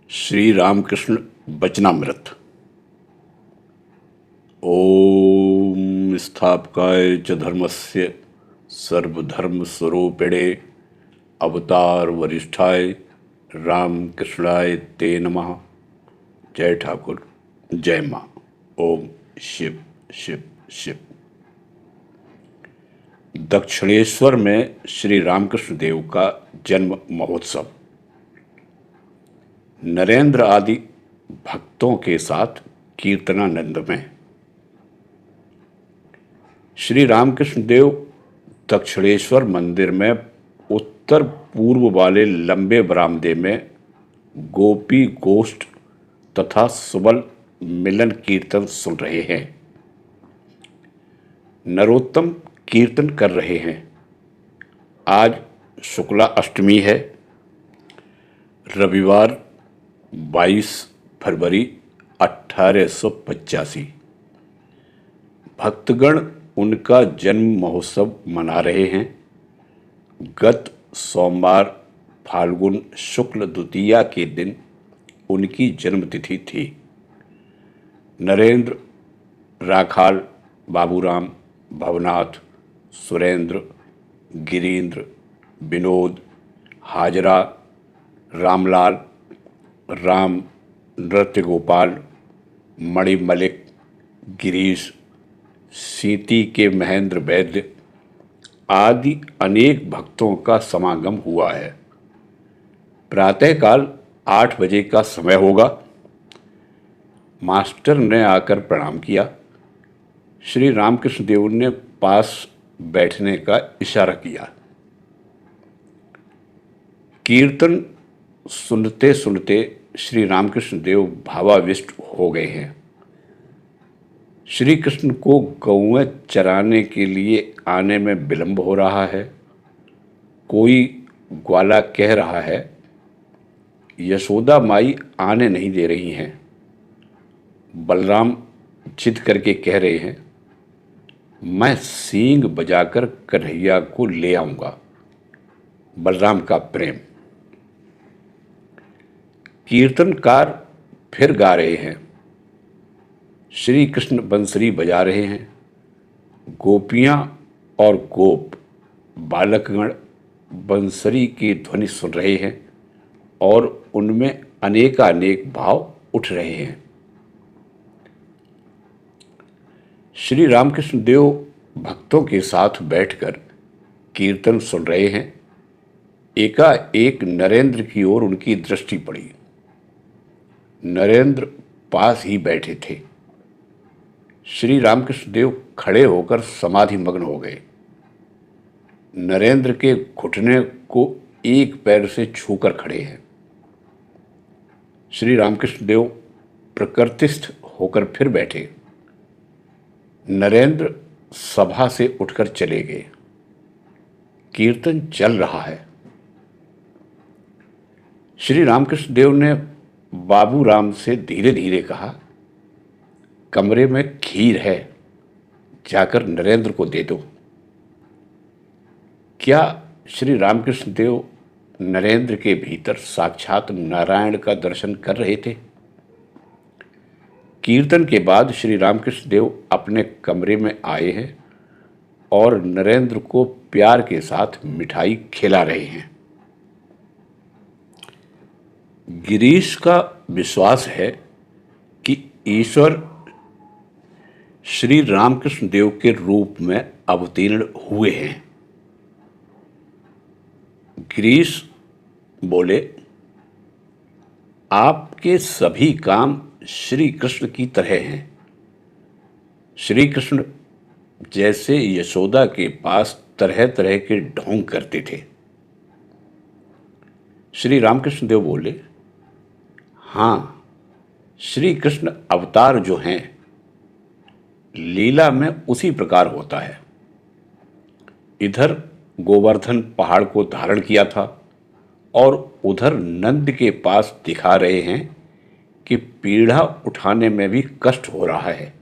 श्री रामकृष्ण वचनामृत। ओम स्थापकाय च धर्मस्य सर्वधर्मस्वरूपिणे अवतार वरिष्ठाय रामकृष्णाय ते नमः। जय ठाकुर, जय माँ। ओम शिव शिव शिव। दक्षिणेश्वर में श्री रामकृष्ण देव का जन्म महोत्सव नरेंद्र आदि भक्तों के साथ कीर्तनानंद में। श्री रामकृष्ण देव दक्षिणेश्वर मंदिर में उत्तर पूर्व वाले लंबे बरामदे में गोपी गोष्ठ तथा सुबल मिलन कीर्तन सुन रहे हैं। नरोत्तम कीर्तन कर रहे हैं। आज शुक्ला अष्टमी है। रविवार 22 फरवरी 1885। भक्तगण उनका जन्म महोत्सव मना रहे हैं। गत सोमवार फाल्गुन शुक्ल द्वितीया के दिन उनकी जन्मतिथि थी। नरेंद्र, राखाल, बाबूराम, भवनाथ, सुरेंद्र, गिरीन्द्र, विनोद, हाजरा, रामलाल, राम, नृत्य गोपाल, मणि मलिक, गिरीश, सीती के महेंद्र वैद्य आदि अनेक भक्तों का समागम हुआ है। प्रातःकाल 8 बजे का समय होगा। मास्टर ने आकर प्रणाम किया। श्री रामकृष्ण देव ने पास बैठने का इशारा किया। कीर्तन सुनते सुनते श्री रामकृष्ण देव भावाविष्ट हो गए हैं। श्री कृष्ण को गौएं चराने के लिए आने में विलंब हो रहा है। कोई ग्वाला कह रहा है, यशोदा माई आने नहीं दे रही हैं। बलराम जिद करके कह रहे हैं, मैं सींग बजाकर कन्हैया को ले आऊंगा। बलराम का प्रेम। कीर्तनकार फिर गा रहे हैं। श्री कृष्ण बंसरी बजा रहे हैं। गोपियां और गोप बालकगण बंसरी की ध्वनि सुन रहे हैं और उनमें अनेकानेक भाव उठ रहे हैं। श्री रामकृष्ण देव भक्तों के साथ बैठकर कीर्तन सुन रहे हैं। एकाएक नरेंद्र की ओर उनकी दृष्टि पड़ी। नरेंद्र पास ही बैठे थे। श्री रामकृष्ण देव खड़े होकर समाधि मग्न हो गए। नरेंद्र के घुटने को एक पैर से छूकर खड़े हैं। श्री रामकृष्ण देव प्रकृतिस्थ होकर फिर बैठे। नरेंद्र सभा से उठकर चले गए। कीर्तन चल रहा है। श्री रामकृष्ण देव ने बाबूराम से धीरे धीरे कहा, कमरे में खीर है, जाकर नरेंद्र को दे दो। क्या श्री रामकृष्ण देव नरेंद्र के भीतर साक्षात नारायण का दर्शन कर रहे थे? कीर्तन के बाद श्री रामकृष्ण देव अपने कमरे में आए हैं और नरेंद्र को प्यार के साथ मिठाई खिला रहे हैं। गिरीश का विश्वास है कि ईश्वर श्री रामकृष्ण देव के रूप में अवतीर्ण हुए हैं। गिरीश बोले, आपके सभी काम श्री कृष्ण की तरह हैं। श्री कृष्ण जैसे यशोदा के पास तरह तरह के ढोंग करते थे। श्री रामकृष्ण देव बोले, हाँ, श्री कृष्ण अवतार जो हैं, लीला में उसी प्रकार होता है। इधर गोवर्धन पहाड़ को धारण किया था और उधर नंद के पास दिखा रहे हैं कि पीढ़ा उठाने में भी कष्ट हो रहा है।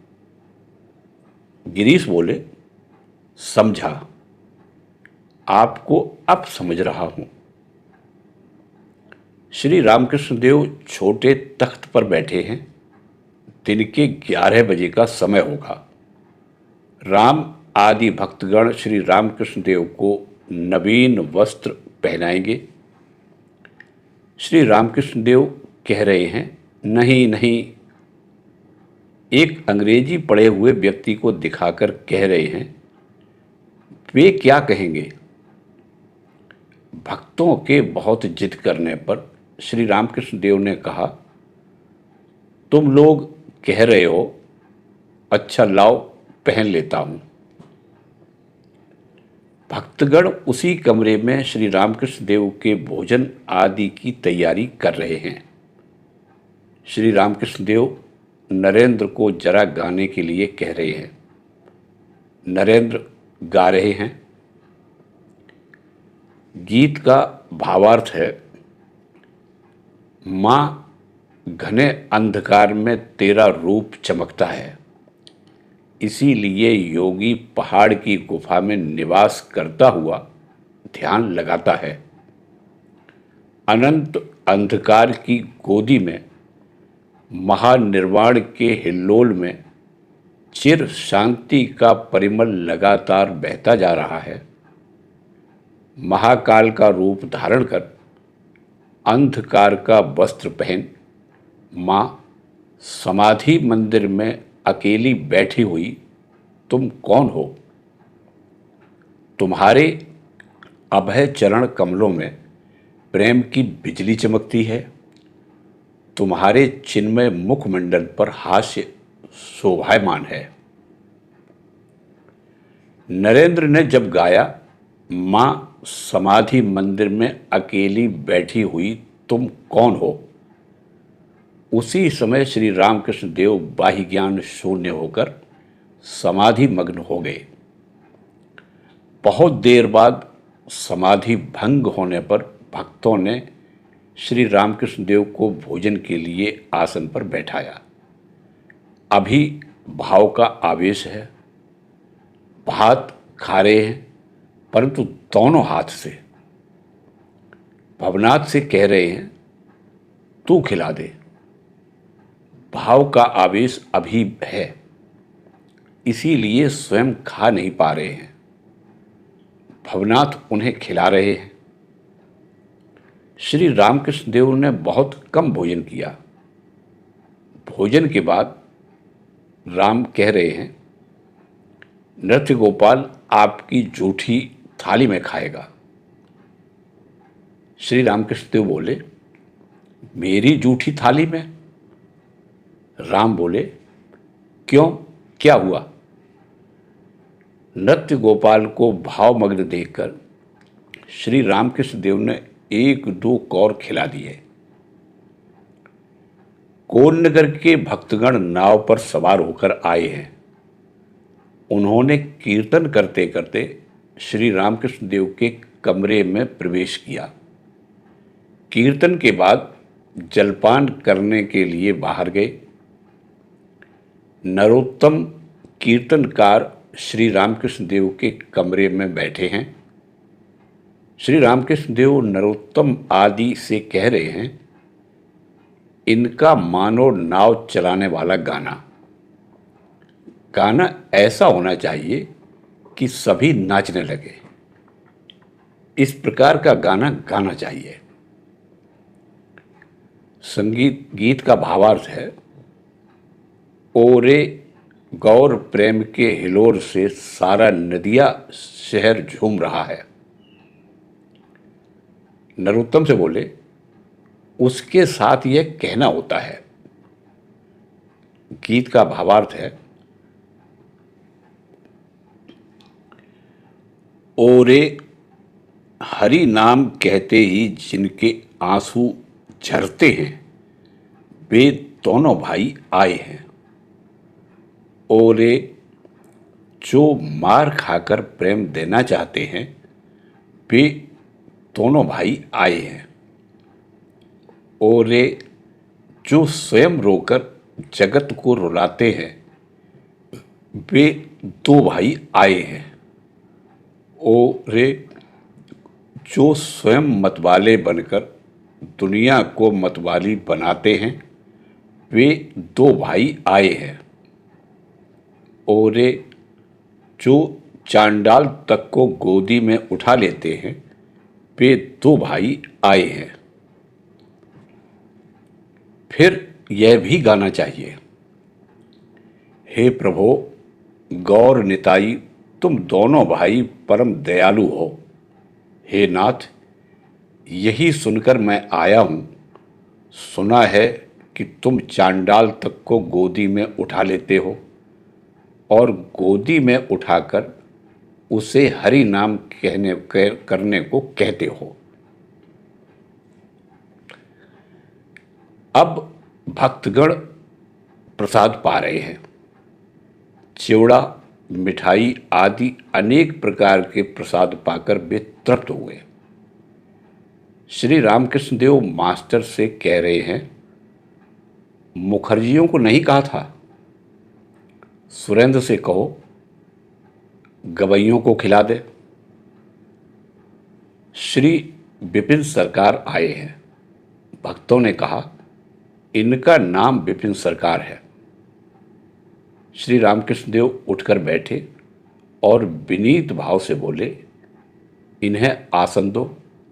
गिरीश बोले, समझा, आपको अब समझ रहा हूं। श्री रामकृष्ण देव छोटे तख्त पर बैठे हैं। दिन के 11 बजे का समय होगा। राम आदि भक्तगण श्री रामकृष्ण देव को नवीन वस्त्र पहनाएंगे। श्री रामकृष्ण देव कह रहे हैं, नहीं नहीं। एक अंग्रेजी पढ़े हुए व्यक्ति को दिखाकर कह रहे हैं, वे क्या कहेंगे। भक्तों के बहुत जिद करने पर श्री रामकृष्ण देव ने कहा, तुम लोग कह रहे हो, अच्छा लाओ पहन लेता हूं। भक्तगण उसी कमरे में श्री रामकृष्ण देव के भोजन आदि की तैयारी कर रहे हैं। श्री रामकृष्ण देव नरेंद्र को जरा गाने के लिए कह रहे हैं। नरेंद्र गा रहे हैं। गीत का भावार्थ है, माँ घने अंधकार में तेरा रूप चमकता है, इसीलिए योगी पहाड़ की गुफा में निवास करता हुआ ध्यान लगाता है। अनंत अंधकार की गोदी में महानिर्वाण के हिल्लोल में चिर शांति का परिमल लगातार बहता जा रहा है। महाकाल का रूप धारण कर अंधकार का वस्त्र पहन माँ समाधि मंदिर में अकेली बैठी हुई तुम कौन हो। तुम्हारे अभय चरण कमलों में प्रेम की बिजली चमकती है। तुम्हारे चिन्मय मुखमंडल पर हास्य शोभायमान है। नरेंद्र ने जब गाया, माँ समाधि मंदिर में अकेली बैठी हुई तुम कौन हो, उसी समय श्री रामकृष्ण देव बाह्य ज्ञान शून्य होकर समाधि मग्न हो गए। बहुत देर बाद समाधि भंग होने पर भक्तों ने श्री रामकृष्ण देव को भोजन के लिए आसन पर बैठाया। अभी भाव का आवेश है। भात खा रहे हैं, परंतु दोनों हाथ से। भवनाथ से कह रहे हैं, तू खिला दे। भाव का आवेश अभी है, इसीलिए स्वयं खा नहीं पा रहे हैं। भवनाथ उन्हें खिला रहे हैं। श्री रामकृष्ण देव ने बहुत कम भोजन किया। भोजन के बाद राम कह रहे हैं, नृत्य गोपाल आपकी जूठी थाली में खाएगा। श्री रामकृष्ण देव बोले, मेरी जूठी थाली में? राम बोले, क्यों, क्या हुआ? नृत्य गोपाल को भावमग्न देखकर श्री रामकृष्ण देव ने 1-2 कौर खिला दिए। कोन्नगर के भक्तगण नाव पर सवार होकर आए हैं। उन्होंने कीर्तन करते करते श्री रामकृष्ण देव के कमरे में प्रवेश किया। कीर्तन के बाद जलपान करने के लिए बाहर गए। नरोत्तम कीर्तनकार श्री रामकृष्ण देव के कमरे में बैठे हैं। श्री रामकृष्ण देव नरोत्तम आदि से कह रहे हैं, इनका मानो नाव चलाने वाला गाना। गाना ऐसा होना चाहिए कि सभी नाचने लगे। इस प्रकार का गाना गाना चाहिए। संगीत गीत का भावार्थ है, ओरे गौर प्रेम के हिलोर से सारा नदिया शहर झूम रहा है। नरोत्तम से बोले, उसके साथ यह कहना होता है। गीत का भावार्थ है, ओरे हरि नाम कहते ही जिनके आंसू झरते हैं, वे दोनों भाई आए हैं। ओरे जो मार खाकर प्रेम देना चाहते हैं, वे दोनों भाई आए हैं। ओरे जो स्वयं रोकर जगत को रुलाते हैं, वे 2 भाई आए हैं। ओरे जो स्वयं मतवाले बनकर दुनिया को मतवाली बनाते हैं, वे दो भाई आए हैं। और जो चांडाल तक को गोदी में उठा लेते हैं, वे दो भाई आए हैं। फिर यह भी गाना चाहिए, हे प्रभो गौर निताई, तुम दोनों भाई परम दयालु हो। हे नाथ, यही सुनकर मैं आया हूँ। सुना है कि तुम चांडाल तक को गोदी में उठा लेते हो और गोदी में उठाकर उसे हरि नाम करने को कहते हो। अब भक्तगण प्रसाद पा रहे हैं। चिवड़ा, मिठाई आदि अनेक प्रकार के प्रसाद पाकर वे तृप्त हुए। श्री रामकृष्ण देव मास्टर से कह रहे हैं, मुखर्जियों को नहीं कहा था, सुरेंद्र से कहो गवैयों को खिला दे। श्री विपिन सरकार आए हैं। भक्तों ने कहा, इनका नाम विपिन सरकार है। श्री रामकृष्ण देव उठकर बैठे और विनीत भाव से बोले, इन्हें आसन दो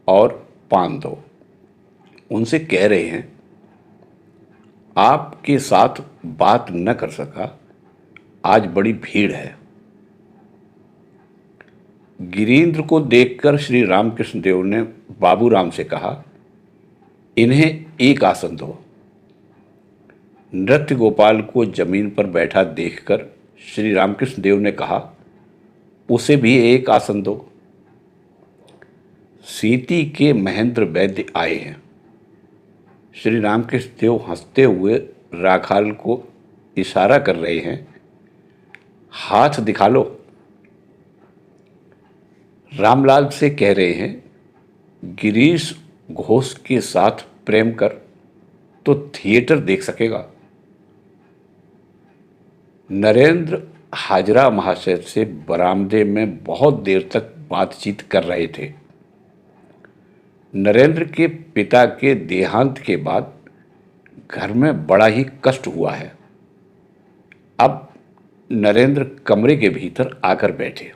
और पान दो। उनसे कह रहे हैं, आपके साथ बात न कर सका, आज बड़ी भीड़ है। गिरीन्द्र को देखकर श्री रामकृष्ण देव ने बाबूराम से कहा, इन्हें एक आसन दो। नृत्य गोपाल को जमीन पर बैठा देखकर श्री रामकृष्ण देव ने कहा, उसे भी एक आसन दो। सीती के महेंद्र वैद्य आए हैं। श्री रामकृष्ण देव हंसते हुए राखाल को इशारा कर रहे हैं, हाथ दिखा लो। रामलाल से कह रहे हैं, गिरीश घोष के साथ प्रेम कर तो थिएटर देख सकेगा। नरेंद्र हाजरा महाशय से बरामदे में बहुत देर तक बातचीत कर रहे थे। नरेंद्र के पिता के देहांत के बाद घर में बड़ा ही कष्ट हुआ है। अब नरेंद्र कमरे के भीतर आकर बैठे।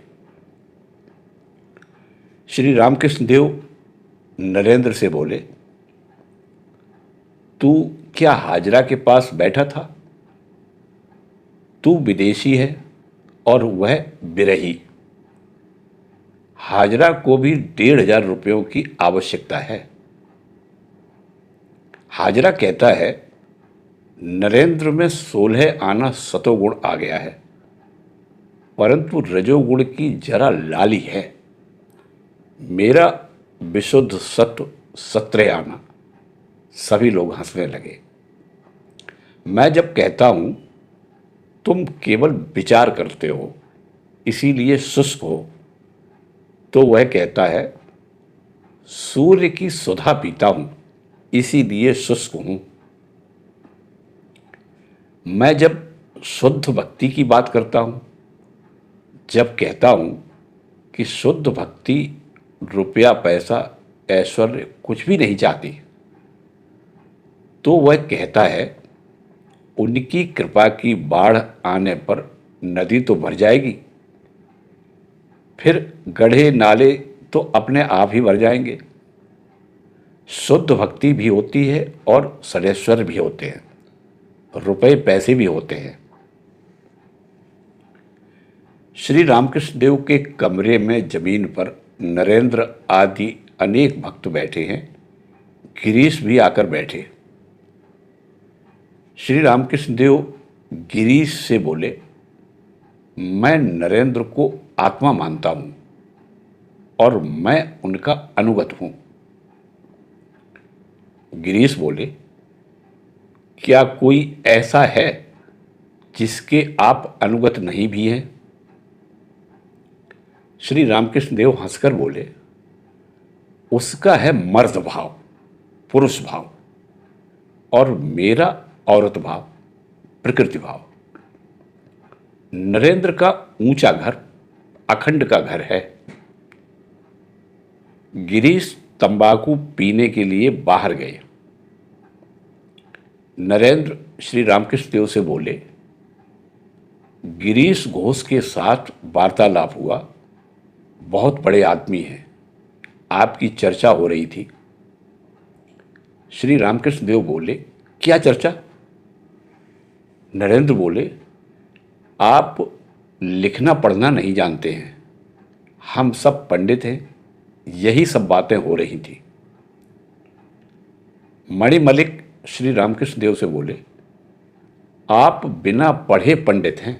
श्री रामकृष्ण देव नरेंद्र से बोले, तू क्या हाजरा के पास बैठा था? तू विदेशी है और वह बिरही। हाजरा को भी 1,500 रुपयों की आवश्यकता है। हाजरा कहता है, नरेंद्र में 16 आना सतोगुण आ गया है, परंतु रजोगुण की जरा लाली है। मेरा विशुद्ध सत्व 17 आना। सभी लोग हंसने लगे। मैं जब कहता हूं तुम केवल विचार करते हो, इसीलिए शुष्क हो, तो वह कहता है, सूर्य की सुधा पीता हूं, इसीलिए शुष्क हूं। मैं जब शुद्ध भक्ति की बात करता हूं, जब कहता हूं कि शुद्ध भक्ति रुपया पैसा ऐश्वर्य कुछ भी नहीं चाहती, तो वह कहता है, उनकी कृपा की बाढ़ आने पर नदी तो भर जाएगी, फिर गड्ढे नाले तो अपने आप ही भर जाएंगे। शुद्ध भक्ति भी होती है और सदैश्वर भी होते हैं, रुपए पैसे भी होते हैं। श्री रामकृष्ण देव के कमरे में जमीन पर नरेंद्र आदि अनेक भक्त बैठे हैं। गिरीश भी आकर बैठे। श्री रामकृष्ण देव गिरीश से बोले, मैं नरेंद्र को आत्मा मानता हूं और मैं उनका अनुगत हूं। गिरीश बोले, क्या कोई ऐसा है जिसके आप अनुगत नहीं भी हैं? श्री रामकृष्ण देव हंसकर बोले, उसका है मर्द भाव, पुरुष भाव, और मेरा औरत भाव, प्रकृति भाव। नरेंद्र का ऊंचा घर अखंड का घर है। गिरीश तंबाकू पीने के लिए बाहर गए। नरेंद्र श्री रामकृष्ण देव से बोले, गिरीश घोष के साथ वार्तालाप हुआ, बहुत बड़े आदमी हैं, आपकी चर्चा हो रही थी। श्री रामकृष्ण देव बोले, क्या चर्चा? नरेंद्र बोले, आप लिखना पढ़ना नहीं जानते हैं, हम सब पंडित हैं, यही सब बातें हो रही थी। मणिमल्लिक श्री रामकृष्ण देव से बोले, आप बिना पढ़े पंडित हैं।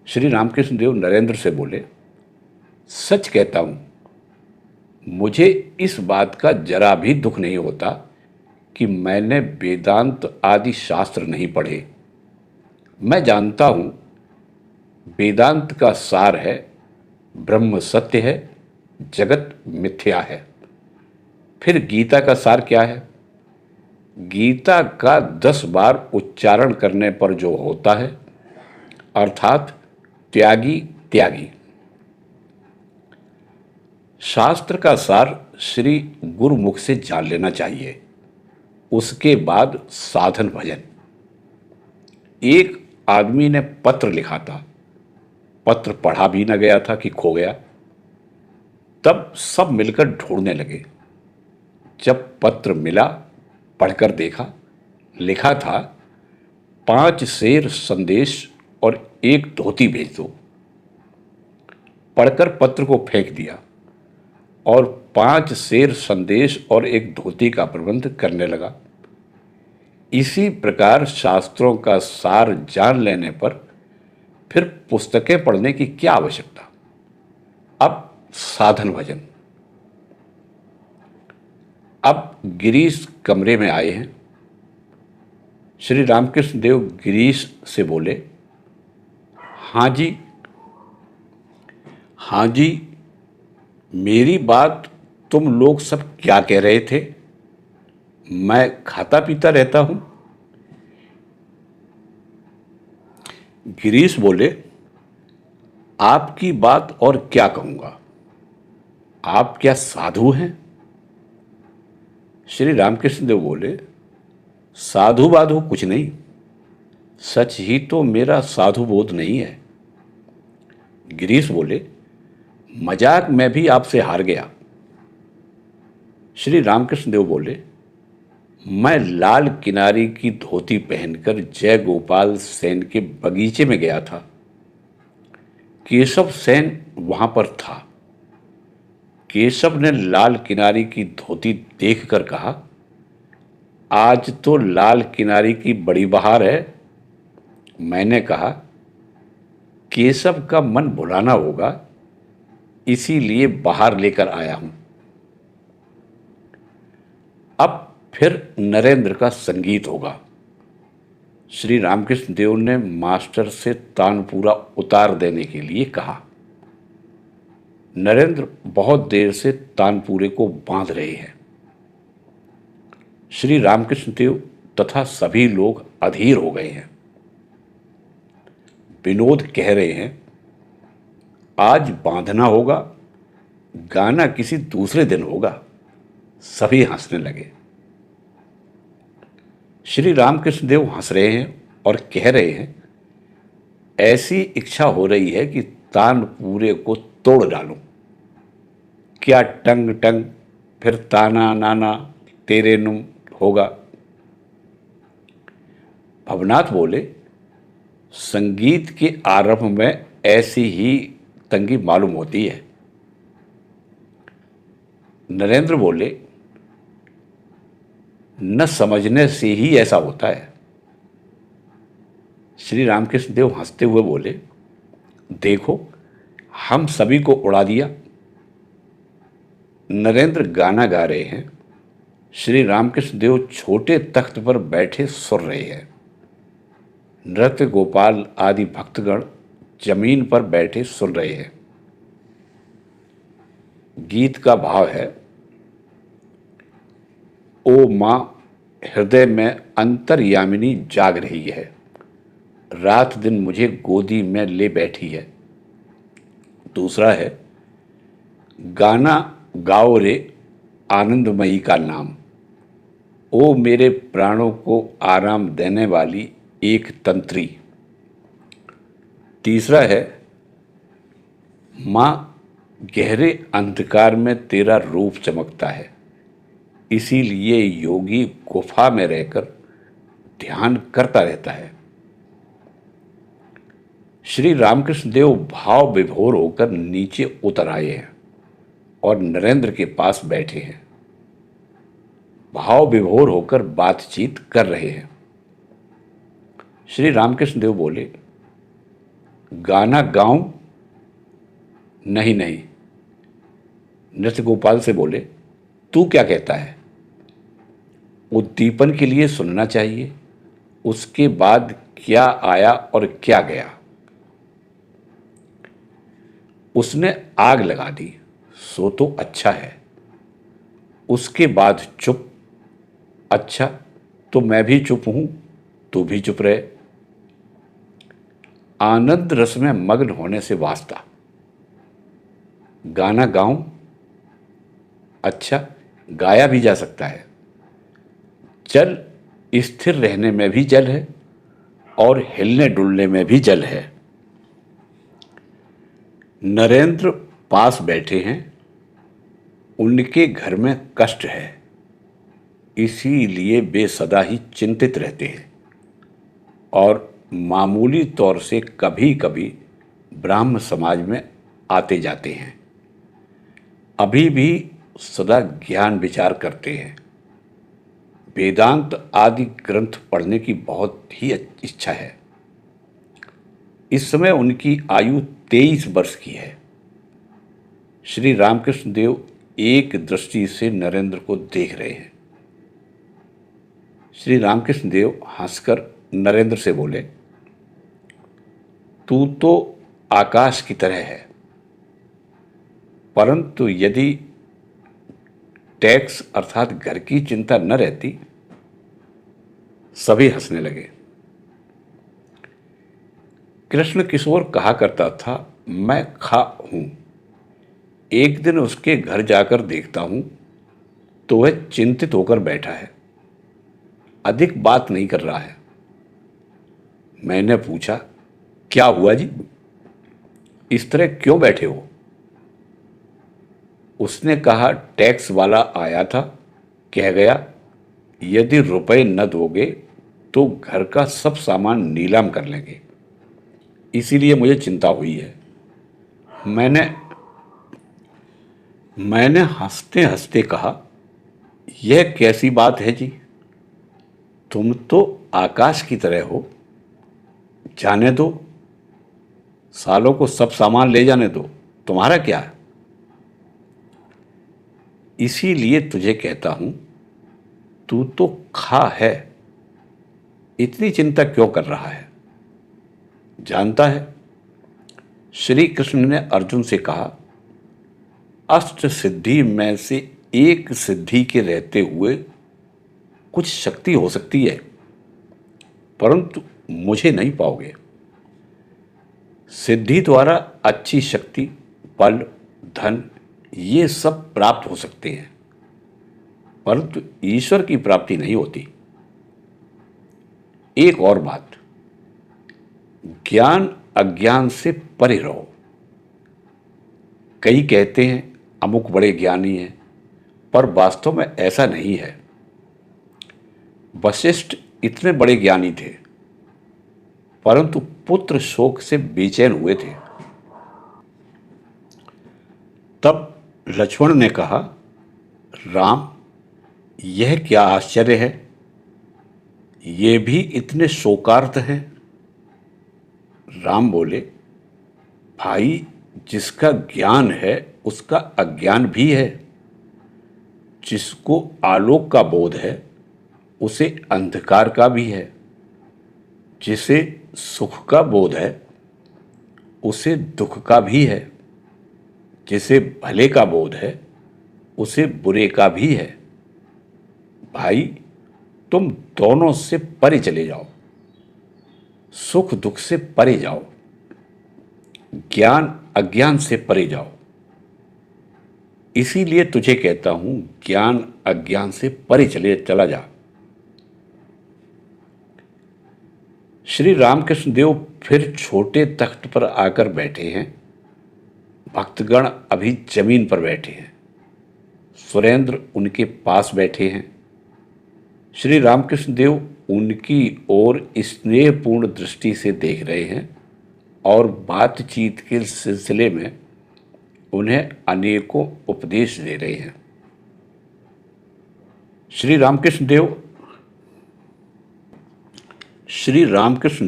श्री रामकृष्ण देव नरेंद्र से बोले, सच कहता हूं, मुझे इस बात का जरा भी दुख नहीं होता कि मैंने वेदांत आदि शास्त्र नहीं पढ़े। मैं जानता हूं वेदांत का सार है ब्रह्म सत्य है, जगत मिथ्या है। फिर गीता का सार क्या है? गीता का 10 बार उच्चारण करने पर जो होता है, अर्थात त्यागी त्यागी। शास्त्र का सार श्री गुरुमुख से जान लेना चाहिए, उसके बाद साधन भजन। एक आदमी ने पत्र लिखा था, पत्र पढ़ा भी न गया था कि खो गया। तब सब मिलकर ढूंढने लगे। जब पत्र मिला, पढ़कर देखा, लिखा था, 5 शेर संदेश और 1 धोती भेज दो। पढ़कर पत्र को फेंक दिया और 5 शेर संदेश और 1 धोती का प्रबंध करने लगा। इसी प्रकार शास्त्रों का सार जान लेने पर फिर पुस्तकें पढ़ने की क्या आवश्यकता। अब साधन भजन। अब गिरीश कमरे में आए हैं। श्री रामकृष्ण देव गिरीश से बोले, हाँ जी, हाँ जी, मेरी बात तुम लोग सब क्या कह रहे थे? मैं खाता पीता रहता हूं। गिरीश बोले, आपकी बात और क्या कहूंगा, आप क्या साधु हैं? श्री रामकृष्ण देव बोले, साधु बाधु कुछ नहीं, सच ही तो मेरा साधु बोध नहीं है। गिरीश बोले, मजाक में भी आपसे हार गया। श्री रामकृष्ण देव बोले, मैं लाल किनारी की धोती पहनकर जय गोपाल सेन के बगीचे में गया था। केशव सेन वहां पर था। केशव ने लाल किनारी की धोती देखकर कहा, आज तो लाल किनारी की बड़ी बहार है। मैंने कहा, केशव का मन भुलाना होगा, इसीलिए बाहर लेकर आया हूं। अब फिर नरेंद्र का संगीत होगा। श्री रामकृष्ण देव ने मास्टर से तानपूरा उतार देने के लिए कहा। नरेंद्र बहुत देर से तानपूरे को बांध रहे हैं। श्री रामकृष्ण देव तथा सभी लोग अधीर हो गए हैं। विनोद कह रहे हैं, आज बांधना होगा, गाना किसी दूसरे दिन होगा। सभी हंसने लगे। श्री रामकृष्ण देव हंस रहे हैं और कह रहे हैं, ऐसी इच्छा हो रही है कि तानपूरे को तोड़ डालूं। क्या टंग टंग फिर ताना नाना तेरे नुम होगा। भवनाथ बोले, संगीत के आरंभ में ऐसी ही तंगी मालूम होती है। नरेंद्र बोले, न समझने से ही ऐसा होता है। श्री रामकृष्ण देव हंसते हुए बोले, देखो, हम सभी को उड़ा दिया। नरेंद्र गाना गा रहे हैं। श्री रामकृष्ण देव छोटे तख्त पर बैठे सुन रहे हैं। नृत्य गोपाल आदि भक्तगण जमीन पर बैठे सुन रहे हैं। गीत का भाव है, ओ मां हृदय में अंतर्यामिनी जाग रही है, रात दिन मुझे गोदी में ले बैठी है। दूसरा है, गाना गाओ रे आनंदमयी का नाम, ओ मेरे प्राणों को आराम देने वाली एक तंत्री। तीसरा है, माँ गहरे अंधकार में तेरा रूप चमकता है, इसीलिए योगी गुफा में रहकर ध्यान करता रहता है। श्री रामकृष्ण देव भाव विभोर होकर नीचे उतर आए हैं और नरेंद्र के पास बैठे हैं। भाव विभोर होकर बातचीत कर रहे हैं। श्री रामकृष्ण देव बोले, गाना गाऊं? नहीं नहीं। नृत्य गोपाल से बोले, तू क्या कहता है? उद्दीपन के लिए सुनना चाहिए, उसके बाद क्या आया और क्या गया। उसने आग लगा दी, सो तो अच्छा है। उसके बाद चुप, अच्छा तो मैं भी चुप हूं, तू भी चुप रहे। आनंद रस में मग्न होने से वास्ता। गाना गाऊं? अच्छा, गाया भी जा सकता है। जल स्थिर रहने में भी जल है और हिलने डुलने में भी जल है। नरेंद्र पास बैठे हैं, उनके घर में कष्ट है, इसीलिए वे सदा ही चिंतित रहते हैं और मामूली तौर से कभी कभी ब्राह्म समाज में आते जाते हैं। अभी भी सदा ज्ञान विचार करते हैं। वेदांत आदि ग्रंथ पढ़ने की बहुत ही इच्छा है। इस समय उनकी आयु 23 वर्ष की है। श्री रामकृष्ण देव एक दृष्टि से नरेंद्र को देख रहे हैं। श्री रामकृष्ण देव हंसकर नरेंद्र से बोले, तू तो आकाश की तरह है, परंतु यदि टैक्स अर्थात घर की चिंता न रहती। सभी हंसने लगे। कृष्ण किशोर कहा करता था, मैं खा हूं। एक दिन उसके घर जाकर देखता हूं तो वह चिंतित होकर बैठा है, अधिक बात नहीं कर रहा है। मैंने पूछा, क्या हुआ जी, इस तरह क्यों बैठे हो? उसने कहा, टैक्स वाला आया था, कह गया यदि रुपए न दोगे तो घर का सब सामान नीलाम कर लेंगे, इसीलिए मुझे चिंता हुई है। मैंने हंसते हंसते कहा, यह कैसी बात है जी, तुम तो आकाश की तरह हो। जाने दो, सालों को सब सामान ले जाने दो, तुम्हारा क्या है? इसीलिए तुझे कहता हूं, तू तो खा है, इतनी चिंता क्यों कर रहा है? जानता है, श्री कृष्ण ने अर्जुन से कहा, अष्ट सिद्धि में से एक सिद्धि के रहते हुए कुछ शक्ति हो सकती है, परंतु मुझे नहीं पाओगे। सिद्धि द्वारा अच्छी शक्ति, बल, धन ये सब प्राप्त हो सकते हैं, परंतु ईश्वर की प्राप्ति नहीं होती। एक और बात, ज्ञान अज्ञान से परे रहो। कई कहते हैं अमुक बड़े ज्ञानी हैं, पर वास्तव में ऐसा नहीं है। वशिष्ठ इतने बड़े ज्ञानी थे, परंतु पुत्र शोक से बेचैन हुए थे। तब लक्ष्मण ने कहा, राम, यह क्या आश्चर्य है, ये भी इतने शोकार्त हैं। राम बोले, भाई, जिसका ज्ञान है उसका अज्ञान भी है। जिसको आलोक का बोध है उसे अंधकार का भी है। जिसे सुख का बोध है उसे दुख का भी है। जिसे भले का बोध है उसे बुरे का भी है। भाई, तुम दोनों से परे चले जाओ, सुख दुख से परे जाओ, ज्ञान अज्ञान से परे जाओ। इसीलिए तुझे कहता हूं, ज्ञान अज्ञान से परे चला जा। श्री रामकृष्ण देव फिर छोटे तख्त पर आकर बैठे हैं। भक्तगण अभी जमीन पर बैठे हैं। सुरेंद्र उनके पास बैठे हैं। श्री रामकृष्ण देव उनकी ओर स्नेहपूर्ण दृष्टि से देख रहे हैं और बातचीत के सिलसिले में उन्हें अनेकों उपदेश दे रहे हैं। श्री रामकृष्ण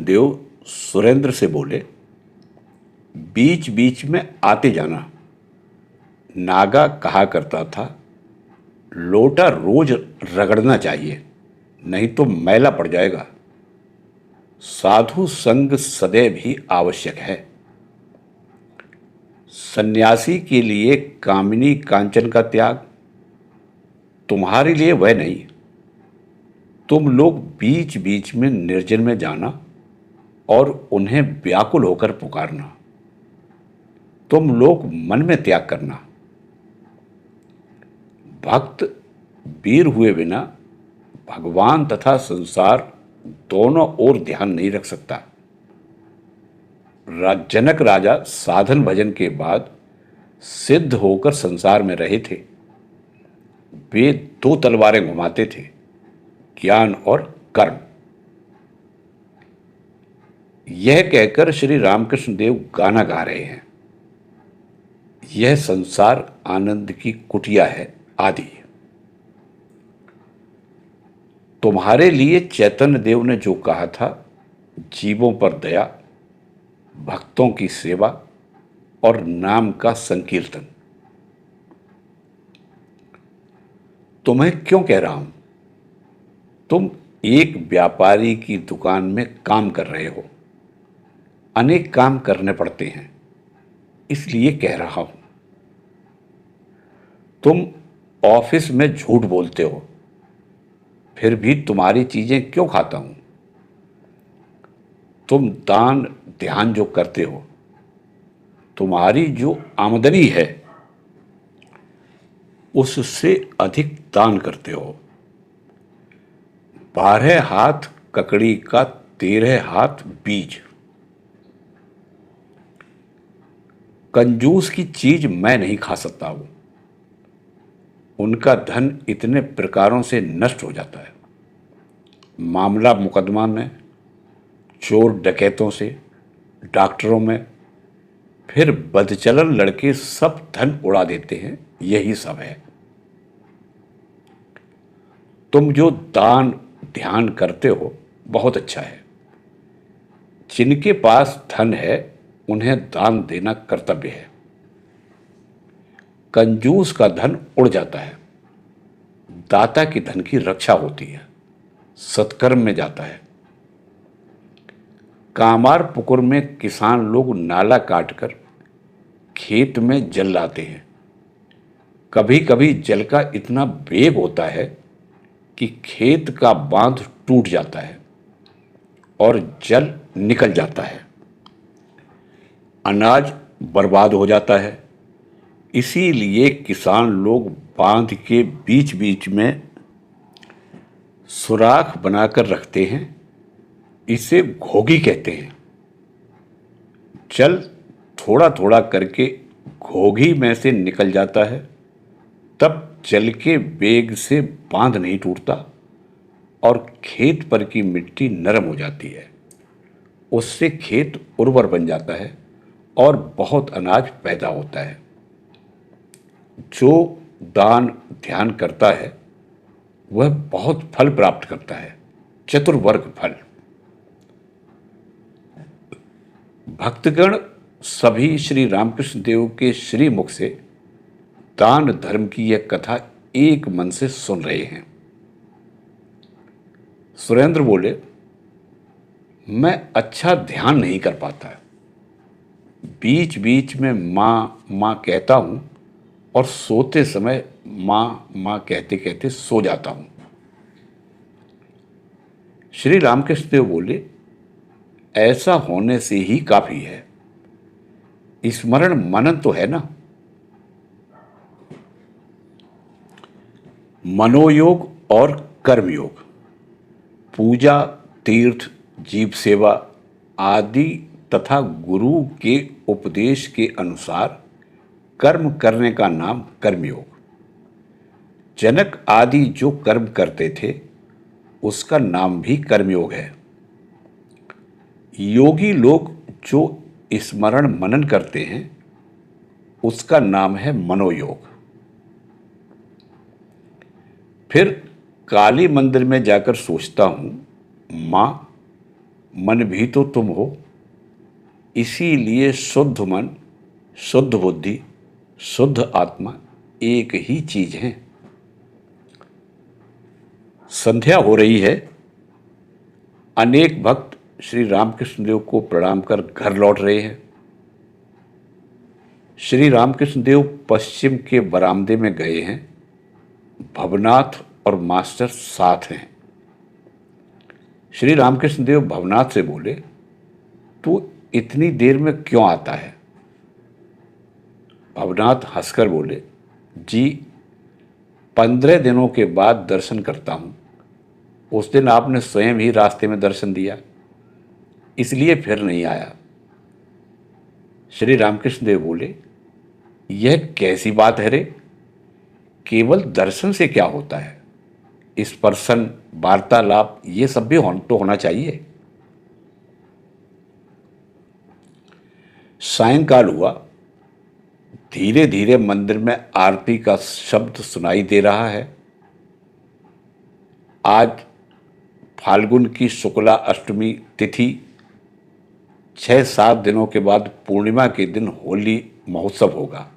देव सुरेंद्र से बोले, बीच बीच में आते जाना। नागा कहा करता था, लोटा रोज रगड़ना चाहिए, नहीं तो मैला पड़ जाएगा। साधु संग सदैव ही आवश्यक है। सन्यासी के लिए कामिनी कांचन का त्याग, तुम्हारे लिए वह नहीं। तुम लोग बीच बीच में निर्जन में जाना और उन्हें व्याकुल होकर पुकारना। तुम लोग मन में त्याग करना। भक्त वीर हुए बिना भगवान तथा संसार दोनों ओर ध्यान नहीं रख सकता। जनक राजा साधन भजन के बाद सिद्ध होकर संसार में रहे थे। वे दो तलवारें घुमाते थे, ज्ञान और कर्म। यह कहकर श्री रामकृष्ण देव गाना गा रहे हैं, यह संसार आनंद की कुटिया है आदि। तुम्हारे लिए चैतन्य देव ने जो कहा था, जीवों पर दया, भक्तों की सेवा और नाम का संकीर्तन, तुम्हें क्यों कह रहा हूं? तुम एक व्यापारी की दुकान में काम कर रहे हो। अनेक काम करने पड़ते हैं, इसलिए कह रहा हूं। तुम ऑफिस में झूठ बोलते हो, फिर भी तुम्हारी चीजें क्यों खाता हूं? तुम दान ध्यान जो करते हो, तुम्हारी जो आमदनी है उससे अधिक दान करते हो। 12 हाथ ककड़ी का 13 हाथ बीज। कंजूस की चीज मैं नहीं खा सकता हूं। उनका धन इतने प्रकारों से नष्ट हो जाता है। मामला मुकदमा में, चोर डकैतों से, डॉक्टरों में, फिर बदचलन लड़के सब धन उड़ा देते हैं। यही सब है। तुम जो दान ध्यान करते हो बहुत अच्छा है। जिनके पास धन है उन्हें दान देना कर्तव्य है। कंजूस का धन उड़ जाता है। दाता की धन की रक्षा होती है, सत्कर्म में जाता है। कामार पुकुर में किसान लोग नाला काटकर खेत में जल लाते हैं। कभी कभी जल का इतना वेग होता है कि खेत का बांध टूट जाता है और जल निकल जाता है। अनाज बर्बाद हो जाता है। इसीलिए किसान लोग बांध के बीच बीच में सुराख बनाकर रखते हैं। इसे घोगी कहते हैं। जल थोड़ा थोड़ा करके घोगी में से निकल जाता है, तब जल के वेग से बांध नहीं टूटता और खेत पर की मिट्टी नरम हो जाती है। उससे खेत उर्वर बन जाता है और बहुत अनाज पैदा होता है। जो दान ध्यान करता है वह बहुत फल प्राप्त करता है, चतुर्वर्ग फल। भक्तगण सभी श्री रामकृष्ण देव के श्री मुख से दान धर्म की यह कथा एक मन से सुन रहे हैं। सुरेंद्र बोले, मैं अच्छा ध्यान नहीं कर पाता। बीच बीच में माँ माँ कहता हूं और सोते समय माँ माँ कहते कहते सो जाता हूं। श्री रामकृष्ण देव बोले, ऐसा होने से ही काफी है। स्मरण मनन तो है ना। मनोयोग और कर्मयोग, पूजा, तीर्थ, जीव सेवा आदि तथा गुरु के उपदेश के अनुसार कर्म करने का नाम कर्मयोग। जनक आदि जो कर्म करते थे उसका नाम भी कर्मयोग है। योगी लोग जो स्मरण मनन करते हैं उसका नाम है मनोयोग। फिर काली मंदिर में जाकर सोचता हूं, मां, मन भी तो तुम हो, इसीलिए शुद्ध मन, शुद्ध बुद्धि, शुद्ध आत्मा एक ही चीज है। संध्या हो रही है। अनेक भक्त श्री रामकृष्ण देव को प्रणाम कर घर लौट रहे हैं। श्री रामकृष्ण देव पश्चिम के बरामदे में गए हैं। भवनाथ और मास्टर साथ हैं। श्री रामकृष्ण देव भवनाथ से बोले, तू इतनी देर में क्यों आता है? भवनाथ हंसकर बोले, जी 15 दिनों के बाद दर्शन करता हूं। उस दिन आपने स्वयं ही रास्ते में दर्शन दिया, इसलिए फिर नहीं आया। श्री रामकृष्ण देव बोले, यह कैसी बात है रे? केवल दर्शन से क्या होता है? स्पर्शन, वार्तालाप, ये सब भी तो होना चाहिए। सायंकाल हुआ। धीरे धीरे मंदिर में आरती का शब्द सुनाई दे रहा है। आज फाल्गुन की शुक्ला अष्टमी तिथि, 6-7 दिनों के बाद पूर्णिमा के दिन होली महोत्सव होगा।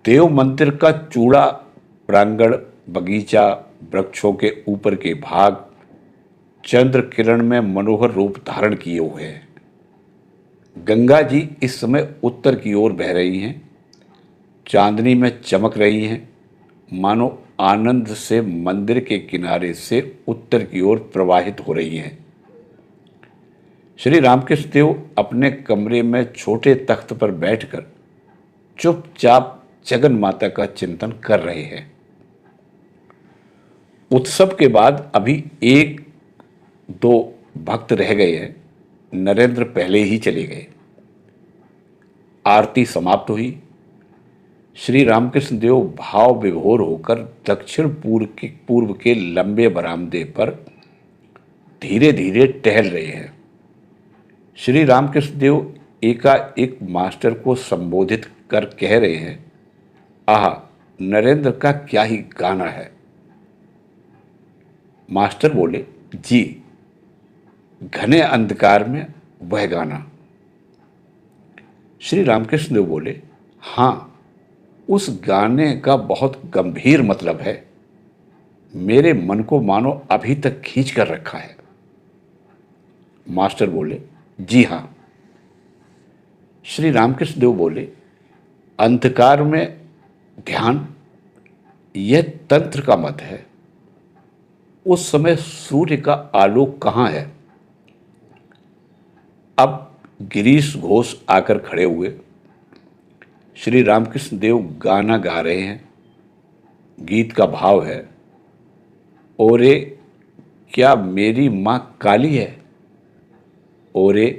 देव मंदिर का चूड़ा प्रांगण, बगीचा, वृक्षों के ऊपर के भाग चंद्र किरण में मनोहर रूप धारण किए हुए हैं। गंगा जी इस समय उत्तर की ओर बह रही हैं, चांदनी में चमक रही हैं, मानो आनंद से मंदिर के किनारे से उत्तर की ओर प्रवाहित हो रही हैं। श्री रामकृष्ण देव अपने कमरे में छोटे तख्त पर बैठकर चुपचाप जगन माता का चिंतन कर रहे हैं। उत्सव के बाद अभी 1-2 भक्त रह गए हैं। नरेंद्र पहले ही चले गए। आरती समाप्त हुई। श्री रामकृष्ण देव भाव विभोर होकर दक्षिण पूर्व के लंबे बरामदे पर धीरे धीरे टहल रहे हैं। श्री रामकृष्ण देव एकाएक मास्टर को संबोधित कर कह रहे हैं, आह, नरेंद्र का क्या ही गाना है। मास्टर बोले, जी, घने अंधकार में वह गाना। श्री रामकृष्ण देव बोले, हाँ, उस गाने का बहुत गंभीर मतलब है। मेरे मन को मानो अभी तक खींच कर रखा है। मास्टर बोले, जी हाँ। श्री रामकृष्ण देव बोले, अंधकार में ध्यान, यह तंत्र का मत है। उस समय सूर्य का आलोक कहाँ है? अब गिरीश घोष आकर खड़े हुए। श्री रामकृष्ण देव गाना गा रहे हैं। गीत का भाव है, ओरे क्या मेरी माँ काली है? ओरे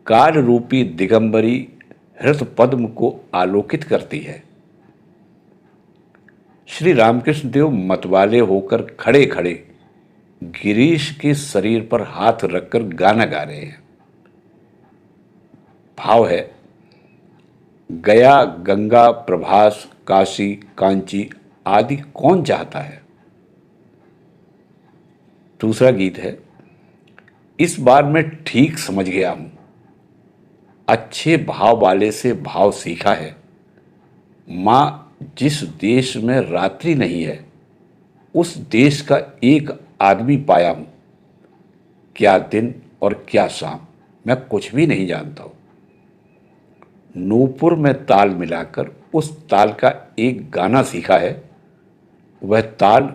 काल रूपी दिगंबरी हृत पद्म को आलोकित करती है। श्री रामकृष्ण देव मतवाले होकर खड़े खड़े गिरीश के शरीर पर हाथ रखकर गाना गा रहे हैं। भाव है, गया, गंगा, प्रभास, काशी, कांची आदि कौन चाहता है? दूसरा गीत है, इस बार मैं ठीक समझ गया हूं। अच्छे भाव वाले से भाव सीखा है। मां, जिस देश में रात्रि नहीं है उस देश का एक आदमी पाया हूं। क्या दिन और क्या शाम, मैं कुछ भी नहीं जानता हूं। नूपुर में ताल मिलाकर उस ताल का एक गाना सीखा है। वह ताल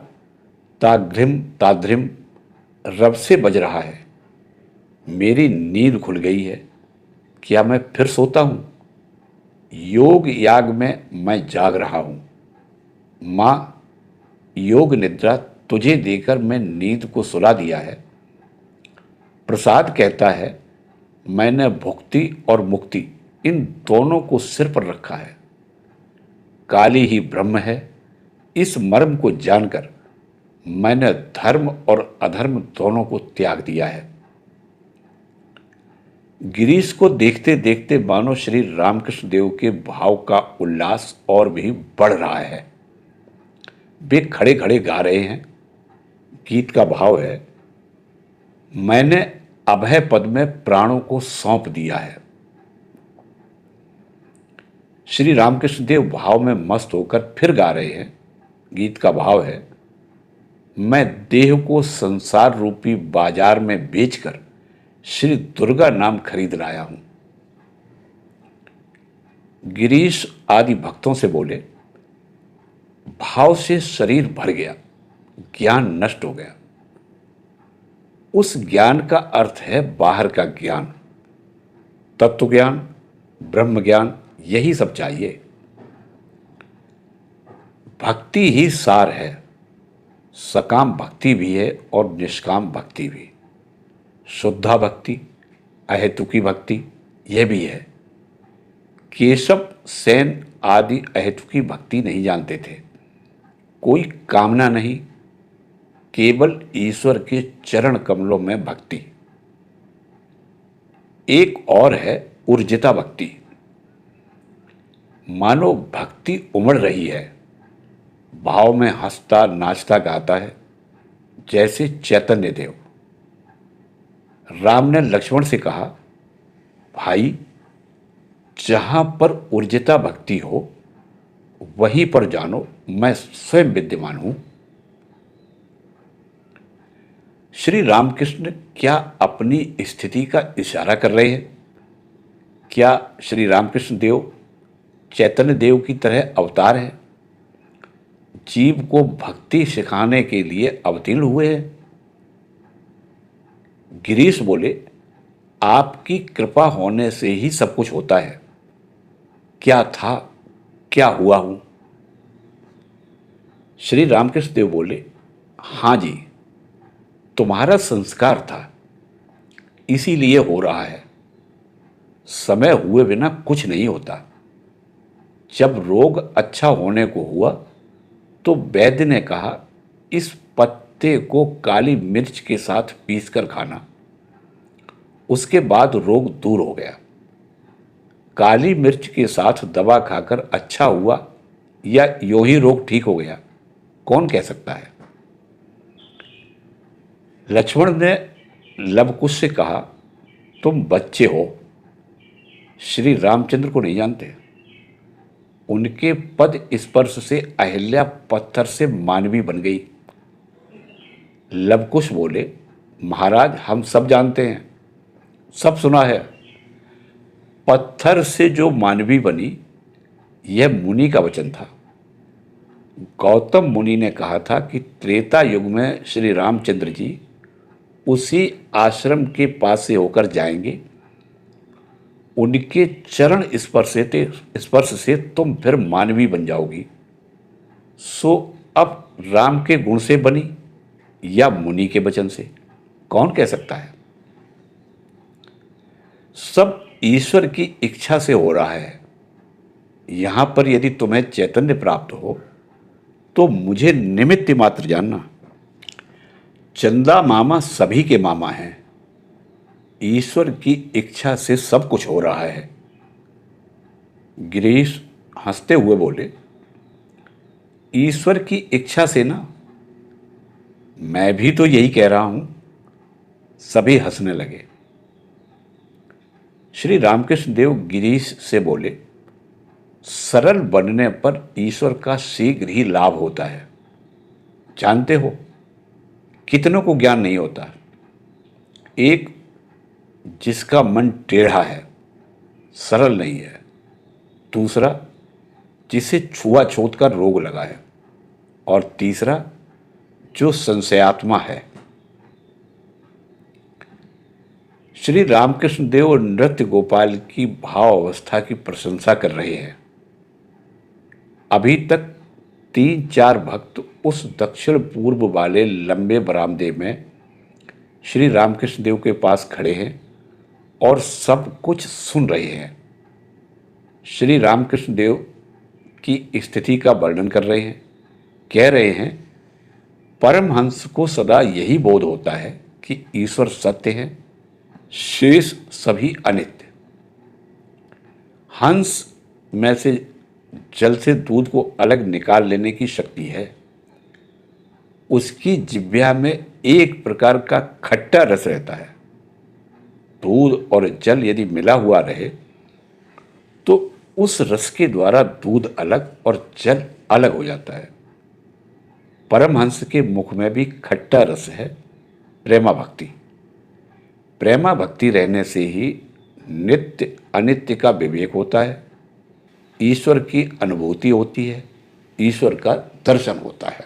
ताघ्रिम ताध्रिम रब से बज रहा है। मेरी नींद खुल गई है। क्या मैं फिर सोता हूं? योग याग में मैं जाग रहा हूं। माँ, योग निद्रा तुझे देकर मैं नींद को सुला दिया है। प्रसाद कहता है, मैंने भुक्ति और मुक्ति इन दोनों को सिर पर रखा है। काली ही ब्रह्म है, इस मर्म को जानकर मैंने धर्म और अधर्म दोनों को त्याग दिया है। गिरीश को देखते देखते मानो श्री रामकृष्ण देव के भाव का उल्लास और भी बढ़ रहा है। वे खड़े खड़े गा रहे हैं। गीत का भाव है, मैंने अभय पद में प्राणों को सौंप दिया है। श्री रामकृष्ण देव भाव में मस्त होकर फिर गा रहे हैं। गीत का भाव है, मैं देह को संसार रूपी बाजार में बेचकर श्री दुर्गा नाम खरीद लाया हूं। गिरीश आदि भक्तों से बोले, भाव से शरीर भर गया, ज्ञान नष्ट हो गया। उस ज्ञान का अर्थ है बाहर का ज्ञान, तत्व ज्ञान, ब्रह्म ज्ञान, यही सब चाहिए। भक्ति ही सार है। सकाम भक्ति भी है और निष्काम भक्ति भी। शुद्धा भक्ति, अहेतुकी भक्ति, यह भी है। केशव सेन आदि अहेतुकी भक्ति नहीं जानते थे। कोई कामना नहीं, केवल ईश्वर के चरण कमलों में भक्ति। एक और है ऊर्जिता भक्ति। मानो भक्ति उमड़ रही है, भाव में हंसता नाचता गाता है, जैसे चैतन्य देव। राम ने लक्ष्मण से कहा, भाई, जहां पर ऊर्जिता भक्ति हो वहीं पर जानो मैं स्वयं विद्यमान हूं। श्री रामकृष्ण क्या अपनी स्थिति का इशारा कर रहे हैं? क्या श्री रामकृष्ण देव चैतन्य देव की तरह अवतार है, जीव को भक्ति सिखाने के लिए अवतीर्ण हुए हैं? गिरीश बोले, आपकी कृपा होने से ही सब कुछ होता है। क्या था, क्या हुआ हूं? श्री रामकृष्ण देव बोले, हां जी, तुम्हारा संस्कार था, इसीलिए हो रहा है। समय हुए बिना कुछ नहीं होता। जब रोग अच्छा होने को हुआ तो वैद्य ने कहा, इस पत्ते को काली मिर्च के साथ पीसकर खाना। उसके बाद रोग दूर हो गया। काली मिर्च के साथ दवा खाकर अच्छा हुआ या यूं ही रोग ठीक हो गया, कौन कह सकता है? लक्ष्मण ने लवकुश से कहा, तुम बच्चे हो, श्री रामचंद्र को नहीं जानते। उनके पद स्पर्श से अहिल्या पत्थर से मानवी बन गई। लवकुश बोले, महाराज, हम सब जानते हैं, सब सुना है। पत्थर से जो मानवी बनी, यह मुनि का वचन था। गौतम मुनि ने कहा था कि त्रेता युग में श्री रामचंद्र जी उसी आश्रम के पास से होकर जाएंगे। उनके चरण स्पर्श से तुम फिर मानवी बन जाओगी। सो अब राम के गुण से बनी या मुनि के वचन से, कौन कह सकता है? सब ईश्वर की इच्छा से हो रहा है। यहां पर यदि तुम्हें चैतन्य प्राप्त हो तो मुझे निमित्त मात्र जानना। चंदा मामा सभी के मामा हैं। ईश्वर की इच्छा से सब कुछ हो रहा है। गिरीश हंसते हुए बोले, ईश्वर की इच्छा से ना, मैं भी तो यही कह रहा हूं। सभी हंसने लगे। श्री रामकृष्ण देव गिरीश से बोले, सरल बनने पर ईश्वर का शीघ्र ही लाभ होता है। जानते हो, कितनों को ज्ञान नहीं होता। एक, जिसका मन टेढ़ा है, सरल नहीं है। दूसरा, जिसे छुआछूत का रोग लगा है। और तीसरा, जो संशयात्मा है। श्री रामकृष्ण देव नृत्य गोपाल की भाव अवस्था की प्रशंसा कर रहे हैं। अभी तक 3-4 भक्त उस दक्षिण पूर्व वाले लंबे बरामदे में श्री रामकृष्ण देव के पास खड़े हैं और सब कुछ सुन रहे हैं। श्री रामकृष्ण देव की स्थिति का वर्णन कर रहे हैं। कह रहे हैं, परमहंस को सदा यही बोध होता है कि ईश्वर सत्य है, शेष सभी अनित्य। हंस में से जल से दूध को अलग निकाल लेने की शक्ति है। उसकी जिह्वा में एक प्रकार का खट्टा रस रहता है। दूध और जल यदि मिला हुआ रहे तो उस रस के द्वारा दूध अलग और जल अलग हो जाता है। परमहंस के मुख में भी खट्टा रस है, प्रेमा भक्ति। प्रेमा भक्ति रहने से ही नित्य अनित्य का विवेक होता है, ईश्वर की अनुभूति होती है, ईश्वर का दर्शन होता है।